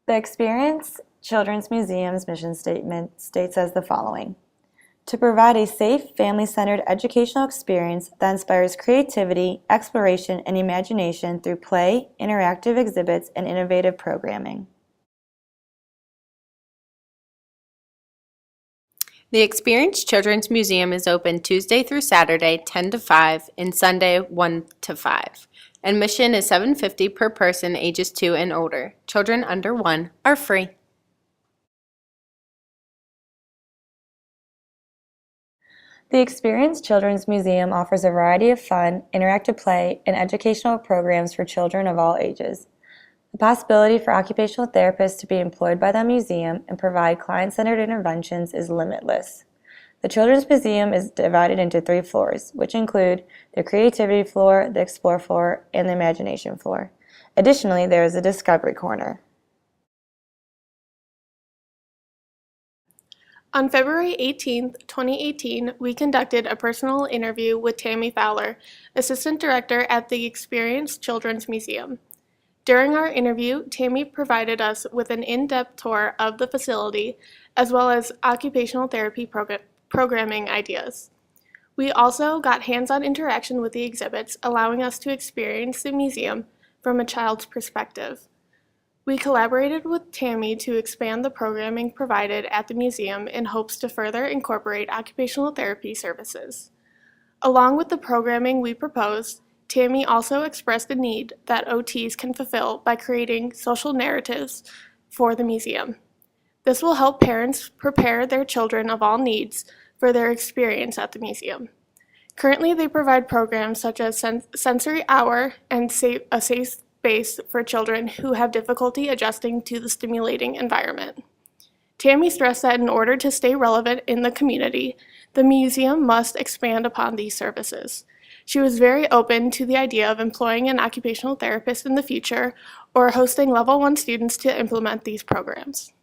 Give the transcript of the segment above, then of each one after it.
The Experience Children's Museum's mission statement states as the following: to provide a safe, family-centered educational experience that inspires creativity, exploration, and imagination through play, interactive exhibits, and innovative programming. The Experience Children's Museum is open Tuesday through Saturday, 10 to 5, and Sunday, 1 to 5. Admission is $7.50 per person ages 2 and older. Children under 1 are free. The Experience Children's Museum offers a variety of fun, interactive play, and educational programs for children of all ages. The possibility for occupational therapists to be employed by the museum and provide client-centered interventions is limitless. The Children's Museum is divided into 3 floors, which include the Creativity Floor, the Explore Floor, and the Imagination Floor. Additionally, there is a Discovery Corner. On February 18, 2018, we conducted a personal interview with Tammy Fowler, Assistant Director at the Experience Children's Museum. During our interview, Tammy provided us with an in-depth tour of the facility, as well as occupational therapy programming ideas. We also got hands-on interaction with the exhibits, allowing us to experience the museum from a child's perspective. We collaborated with Tammy to expand the programming provided at the museum in hopes to further incorporate occupational therapy services. Along with the programming we proposed, Tammy also expressed a need that OTs can fulfill by creating social narratives for the museum. This will help parents prepare their children of all needs for their experience at the museum. Currently, they provide programs such as Sensory Hour and a safe space for children who have difficulty adjusting to the stimulating environment. Tammy stressed that in order to stay relevant in the community, the museum must expand upon these services. She was very open to the idea of employing an occupational therapist in the future or hosting Level 1 students to implement these programs.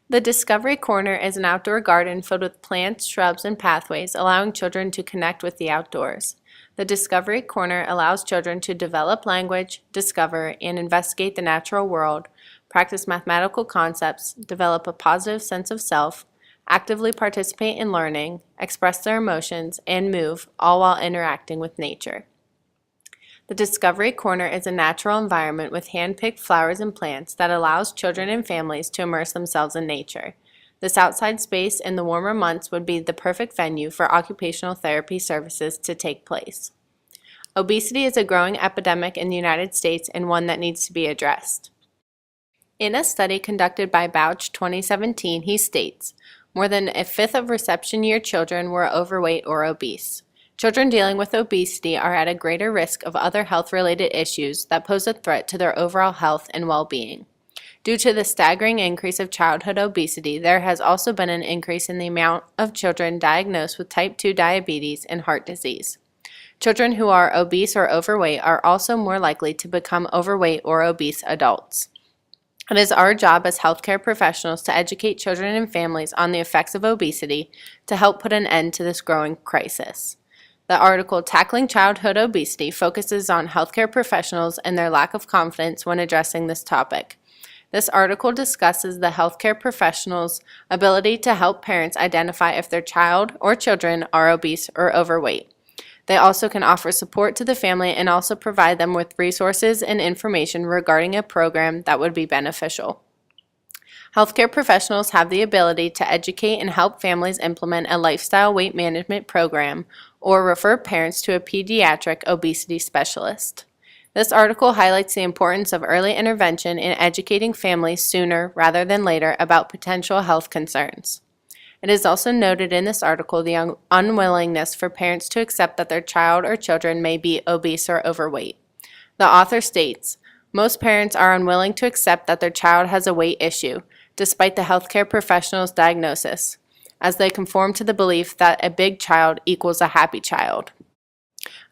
The Discovery Corner is an outdoor garden filled with plants, shrubs, and pathways, allowing children to connect with the outdoors. The Discovery Corner allows children to develop language, discover and investigate the natural world, practice mathematical concepts, develop a positive sense of self, actively participate in learning, express their emotions, and move, all while interacting with nature. The Discovery Corner is a natural environment with hand-picked flowers and plants that allows children and families to immerse themselves in nature. This outside space in the warmer months would be the perfect venue for occupational therapy services to take place. Obesity is a growing epidemic in the United States and one that needs to be addressed. In a study conducted by Bouch 2017, he states, more than a fifth of reception year children were overweight or obese. Children dealing with obesity are at a greater risk of other health-related issues that pose a threat to their overall health and well-being. Due to the staggering increase of childhood obesity, there has also been an increase in the amount of children diagnosed with type 2 diabetes and heart disease. Children who are obese or overweight are also more likely to become overweight or obese adults. It is our job as healthcare professionals to educate children and families on the effects of obesity to help put an end to this growing crisis. The article, Tackling Childhood Obesity, focuses on healthcare professionals and their lack of confidence when addressing this topic. This article discusses the healthcare professionals' ability to help parents identify if their child or children are obese or overweight. They also can offer support to the family and also provide them with resources and information regarding a program that would be beneficial. Healthcare professionals have the ability to educate and help families implement a lifestyle weight management program or refer parents to a pediatric obesity specialist. This article highlights the importance of early intervention in educating families sooner rather than later about potential health concerns. It is also noted in this article the unwillingness for parents to accept that their child or children may be obese or overweight. The author states, most parents are unwilling to accept that their child has a weight issue, despite the healthcare professional's diagnosis, as they conform to the belief that a big child equals a happy child.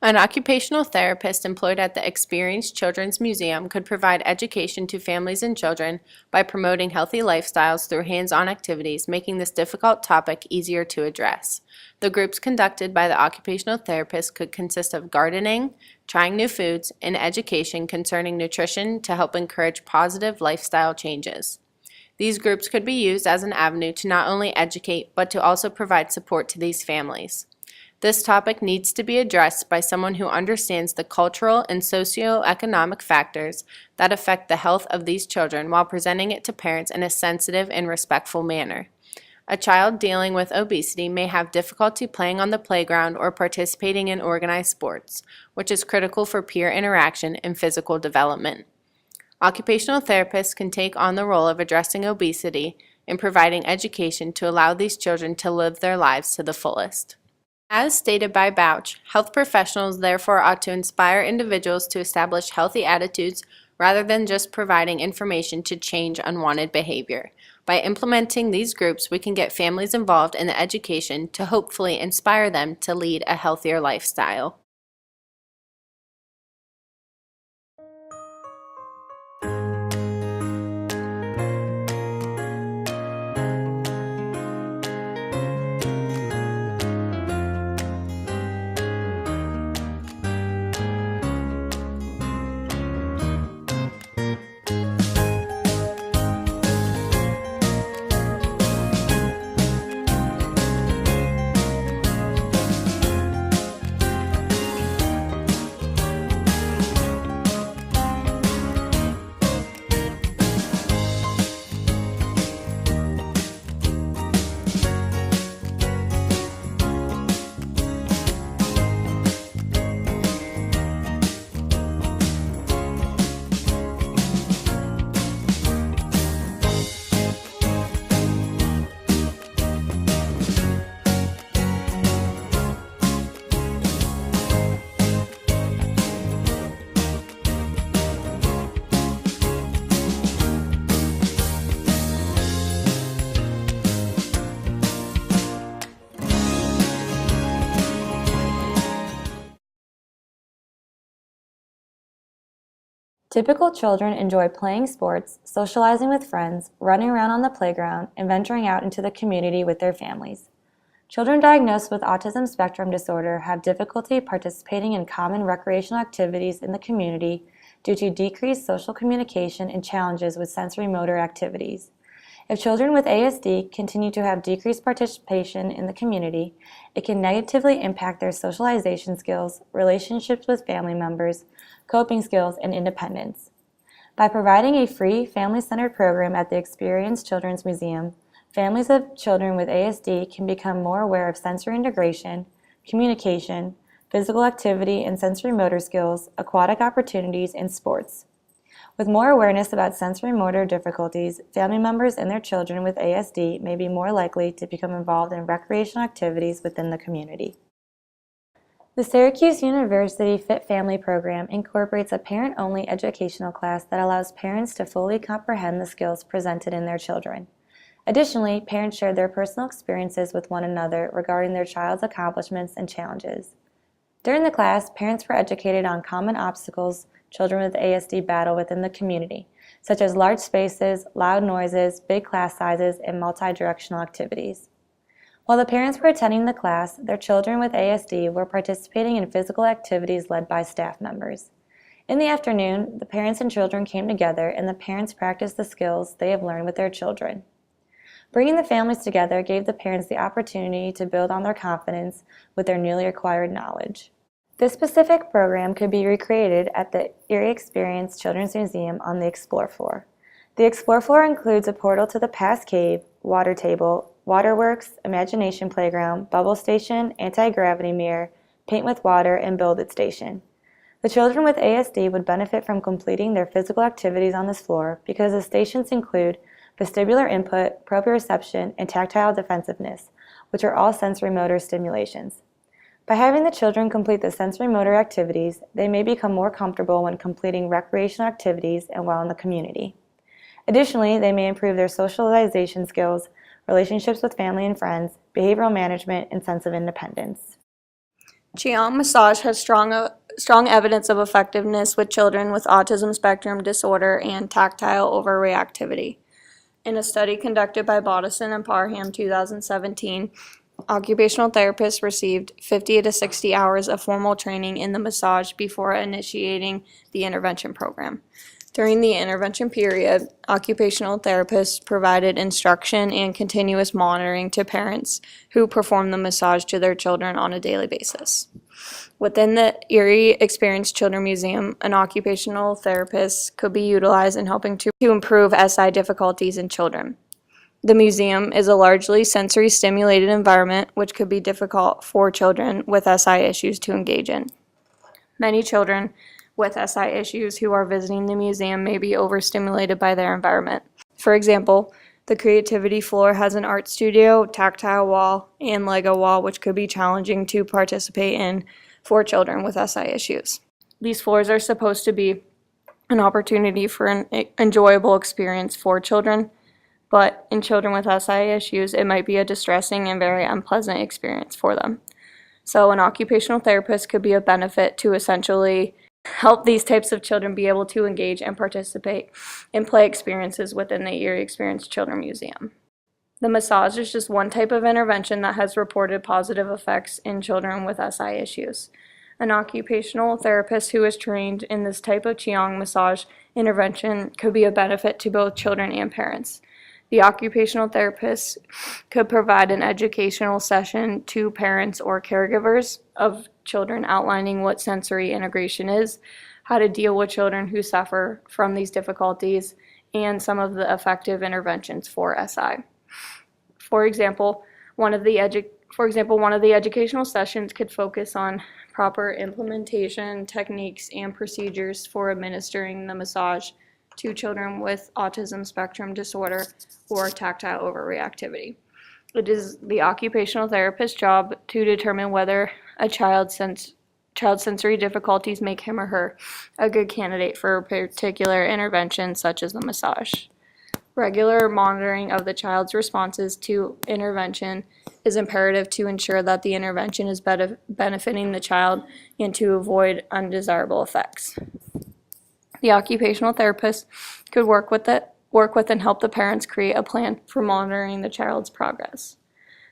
An occupational therapist employed at the Experienced Children's Museum could provide education to families and children by promoting healthy lifestyles through hands-on activities, making this difficult topic easier to address. The groups conducted by the occupational therapist could consist of gardening, trying new foods, and education concerning nutrition to help encourage positive lifestyle changes. These groups could be used as an avenue to not only educate, but to also provide support to these families. This topic needs to be addressed by someone who understands the cultural and socioeconomic factors that affect the health of these children while presenting it to parents in a sensitive and respectful manner. A child dealing with obesity may have difficulty playing on the playground or participating in organized sports, which is critical for peer interaction and physical development. Occupational therapists can take on the role of addressing obesity and providing education to allow these children to live their lives to the fullest. As stated by Bouch, health professionals therefore ought to inspire individuals to establish healthy attitudes rather than just providing information to change unwanted behavior. By implementing these groups, we can get families involved in the education to hopefully inspire them to lead a healthier lifestyle. Typical children enjoy playing sports, socializing with friends, running around on the playground, and venturing out into the community with their families. Children diagnosed with autism spectrum disorder have difficulty participating in common recreational activities in the community due to decreased social communication and challenges with sensory motor activities. If children with ASD continue to have decreased participation in the community, it can negatively impact their socialization skills, relationships with family members, coping skills, and independence. By providing a free, family-centered program at the Experienced Children's Museum, families of children with ASD can become more aware of sensory integration, communication, physical activity and sensory motor skills, aquatic opportunities, and sports. With more awareness about sensory motor difficulties, family members and their children with ASD may be more likely to become involved in recreational activities within the community. The Syracuse University Fit Family Program incorporates a parent-only educational class that allows parents to fully comprehend the skills presented in their children. Additionally, parents share their personal experiences with one another regarding their child's accomplishments and challenges. During the class, parents were educated on common obstacles children with ASD battle within the community, such as large spaces, loud noises, big class sizes, and multi-directional activities. While the parents were attending the class, their children with ASD were participating in physical activities led by staff members. In the afternoon, the parents and children came together and the parents practiced the skills they have learned with their children. Bringing the families together gave the parents the opportunity to build on their confidence with their newly acquired knowledge. This specific program could be recreated at the Erie Experienced Children's Museum on the Explore floor. The Explore floor includes a portal to the past cave, water table, waterworks, imagination playground, bubble station, anti-gravity mirror, paint with water, and build it station. The children with ASD would benefit from completing their physical activities on this floor because the stations include vestibular input, proprioception, and tactile defensiveness, which are all sensory motor stimulations. By having the children complete the sensory motor activities, they may become more comfortable when completing recreational activities and while in the community. Additionally, they may improve their socialization skills, relationships with family and friends, behavioral management, and sense of independence. Qigong massage has strong evidence of effectiveness with children with autism spectrum disorder and tactile overreactivity. In a study conducted by Bodison and Parham 2017, occupational therapists received 50 to 60 hours of formal training in the massage before initiating the intervention program. During the intervention period, occupational therapists provided instruction and continuous monitoring to parents who performed the massage to their children on a daily basis. Within the Erie Experienced Children Museum, an occupational therapist could be utilized in helping to improve SI difficulties in children. The museum is a largely sensory stimulated environment which could be difficult for children with SI issues to engage in. Many children with SI issues who are visiting the museum may be overstimulated by their environment. For example, the creativity floor has an art studio, tactile wall, and Lego wall which could be challenging to participate in for children with SI issues. These floors are supposed to be an opportunity for an enjoyable experience for children, but in children with SI issues, it might be a distressing and very unpleasant experience for them. So an occupational therapist could be a benefit to essentially help these types of children be able to engage and participate in play experiences within the Erie Experienced Children Museum. The massage is just one type of intervention that has reported positive effects in children with SI issues. An occupational therapist who is trained in this type of Qigong massage intervention could be a benefit to both children and parents. The occupational therapist could provide an educational session to parents or caregivers of children outlining what sensory integration is, how to deal with children who suffer from these difficulties, and some of the effective interventions for SI. For example, one of the educational sessions could focus on proper implementation techniques and procedures for administering the massage to children with autism spectrum disorder or tactile overreactivity. It is the occupational therapist's job to determine whether a child's sensory difficulties make him or her a good candidate for a particular intervention such as the massage. Regular monitoring of the child's responses to intervention is imperative to ensure that the intervention is benefiting the child and to avoid undesirable effects. The occupational therapist could work with and help the parents create a plan for monitoring the child's progress.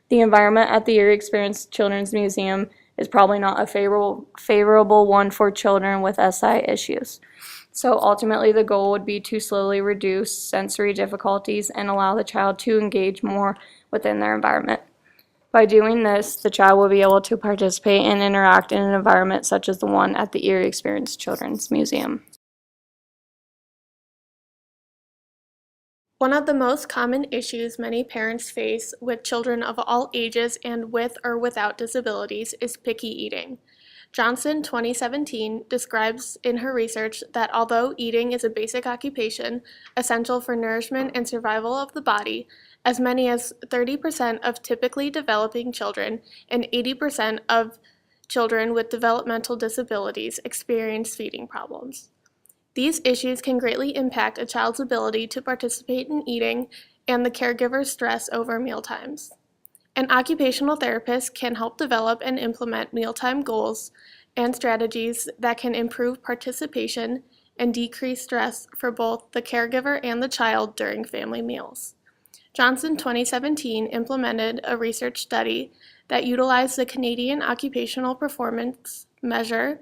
The environment at the Erie Experienced Children's Museum is probably not a favorable one for children with SI issues. So ultimately the goal would be to slowly reduce sensory difficulties and allow the child to engage more within their environment. By doing this, the child will be able to participate and interact in an environment such as the one at the Erie Experienced Children's Museum. One of the most common issues many parents face with children of all ages and with or without disabilities is picky eating. Johnson, 2017, describes in her research that although eating is a basic occupation essential for nourishment and survival of the body, as many as 30% of typically developing children and 80% of children with developmental disabilities experience feeding problems. These issues can greatly impact a child's ability to participate in eating and the caregiver's stress over mealtimes. An occupational therapist can help develop and implement mealtime goals and strategies that can improve participation and decrease stress for both the caregiver and the child during family meals. Johnson, 2017, implemented a research study that utilized the Canadian Occupational Performance Measure,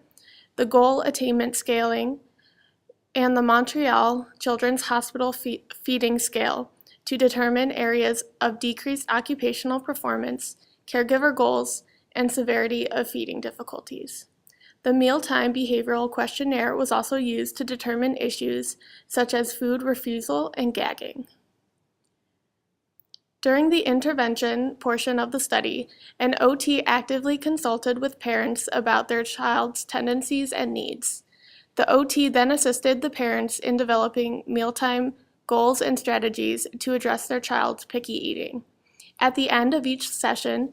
the Goal Attainment Scaling, and the Montreal Children's Hospital Feeding Scale to determine areas of decreased occupational performance, caregiver goals, and severity of feeding difficulties. The Mealtime Behavioral Questionnaire was also used to determine issues such as food refusal and gagging. During the intervention portion of the study, an OT actively consulted with parents about their child's tendencies and needs. The OT then assisted the parents in developing mealtime goals and strategies to address their child's picky eating. At the end of each session,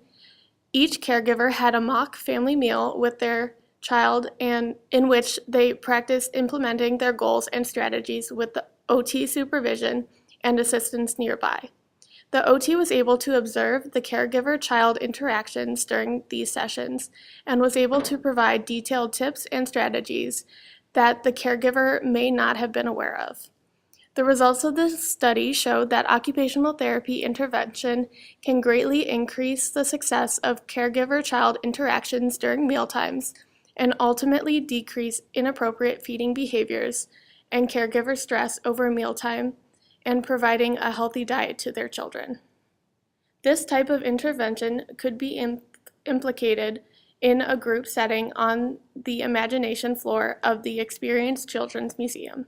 each caregiver had a mock family meal with their child and in which they practiced implementing their goals and strategies with the OT supervision and assistance nearby. The OT was able to observe the caregiver-child interactions during these sessions and was able to provide detailed tips and strategies that the caregiver may not have been aware of. The results of this study showed that occupational therapy intervention can greatly increase the success of caregiver-child interactions during mealtimes and ultimately decrease inappropriate feeding behaviors and caregiver stress over mealtime and providing a healthy diet to their children. This type of intervention could be implicated in a group setting on the imagination floor of the Experience Children's Museum.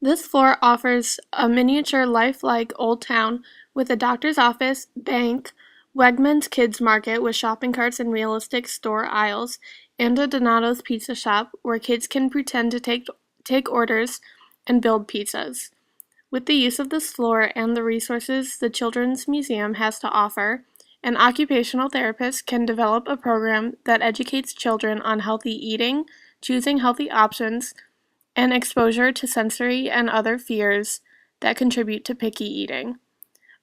This floor offers a miniature lifelike old town with a doctor's office, bank, Wegmans Kids Market with shopping carts and realistic store aisles, and a Donato's pizza shop where kids can pretend to take orders and build pizzas. With the use of this floor and the resources the Children's Museum has to offer, an occupational therapist can develop a program that educates children on healthy eating, choosing healthy options, and exposure to sensory and other fears that contribute to picky eating.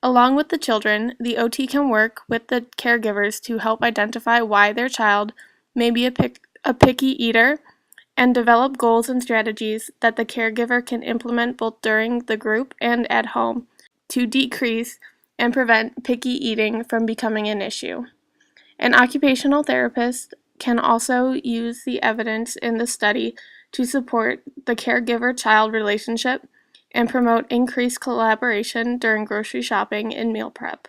Along with the children, the OT can work with the caregivers to help identify why their child may be a picky eater and develop goals and strategies that the caregiver can implement both during the group and at home to decrease and prevent picky eating from becoming an issue. An occupational therapist can also use the evidence in the study to support the caregiver-child relationship and promote increased collaboration during grocery shopping and meal prep.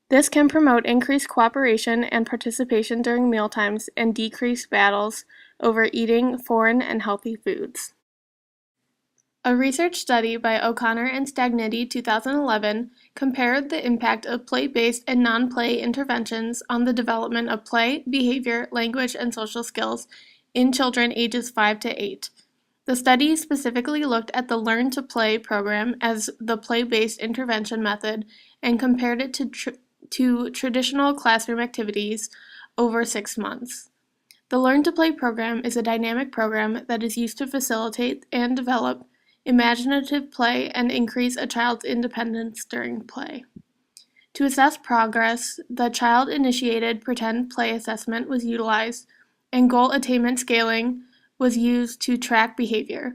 This can promote increased cooperation and participation during mealtimes and decrease battles over eating foreign and healthy foods. A research study by O'Connor and Stagnitti 2011 compared the impact of play-based and non-play interventions on the development of play, behavior, language, and social skills in children ages 5 to 8. The study specifically looked at the Learn to Play program as the play-based intervention method and compared it to traditional classroom activities over 6 months. The Learn to Play program is a dynamic program that is used to facilitate and develop imaginative play and increase a child's independence during play. To assess progress, the child-initiated pretend play assessment was utilized, and goal attainment scaling was used to track behavior.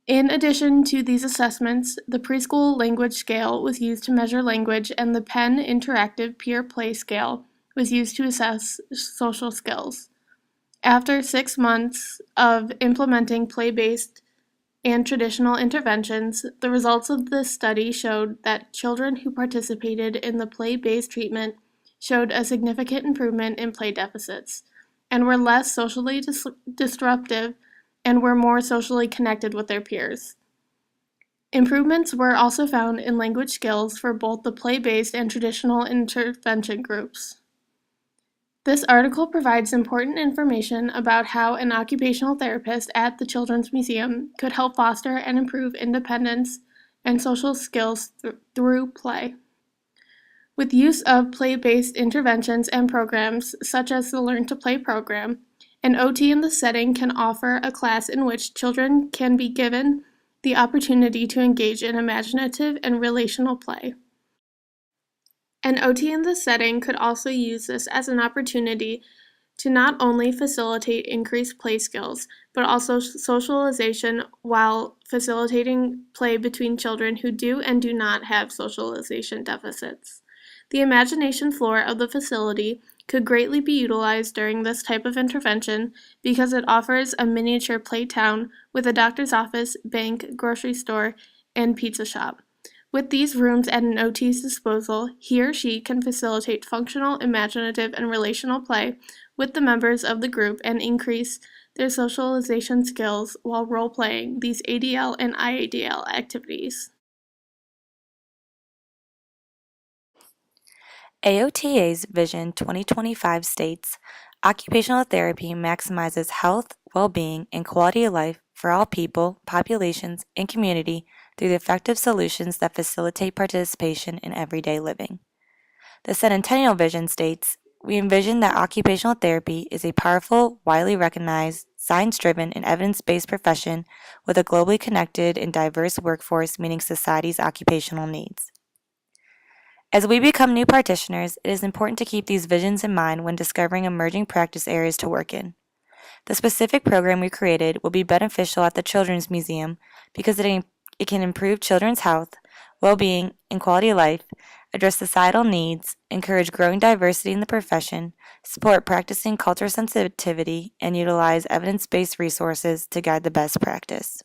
In addition to these assessments, the preschool language scale was used to measure language, and the Penn Interactive Peer Play Scale was used to assess social skills. After 6 months of implementing play-based and traditional interventions, the results of this study showed that children who participated in the play-based treatment showed a significant improvement in play deficits and were less socially disruptive and were more socially connected with their peers. Improvements were also found in language skills for both the play-based and traditional intervention groups. This article provides important information about how an occupational therapist at the Children's Museum could help foster and improve independence and social skills through play. With use of play-based interventions and programs such as the Learn to Play program, an OT in the setting can offer a class in which children can be given the opportunity to engage in imaginative and relational play. An OT in this setting could also use this as an opportunity to not only facilitate increased play skills, but also socialization while facilitating play between children who do and do not have socialization deficits. The imagination floor of the facility could greatly be utilized during this type of intervention because it offers a miniature play town with a doctor's office, bank, grocery store, and pizza shop. With these rooms at an OT's disposal, he or she can facilitate functional, imaginative, and relational play with the members of the group and increase their socialization skills while role-playing these ADL and IADL activities. AOTA's Vision 2025 states, occupational therapy maximizes health, well-being, and quality of life for all people, populations, and community through the effective solutions that facilitate participation in everyday living. The Centennial Vision states, we envision that occupational therapy is a powerful, widely recognized, science-driven, and evidence-based profession with a globally connected and diverse workforce meeting society's occupational needs. As we become new practitioners, it is important to keep these visions in mind when discovering emerging practice areas to work in. The specific program we created will be beneficial at the Children's Museum because it can improve children's health, well-being, and quality of life, address societal needs, encourage growing diversity in the profession, support practicing cultural sensitivity, and utilize evidence-based resources to guide the best practice.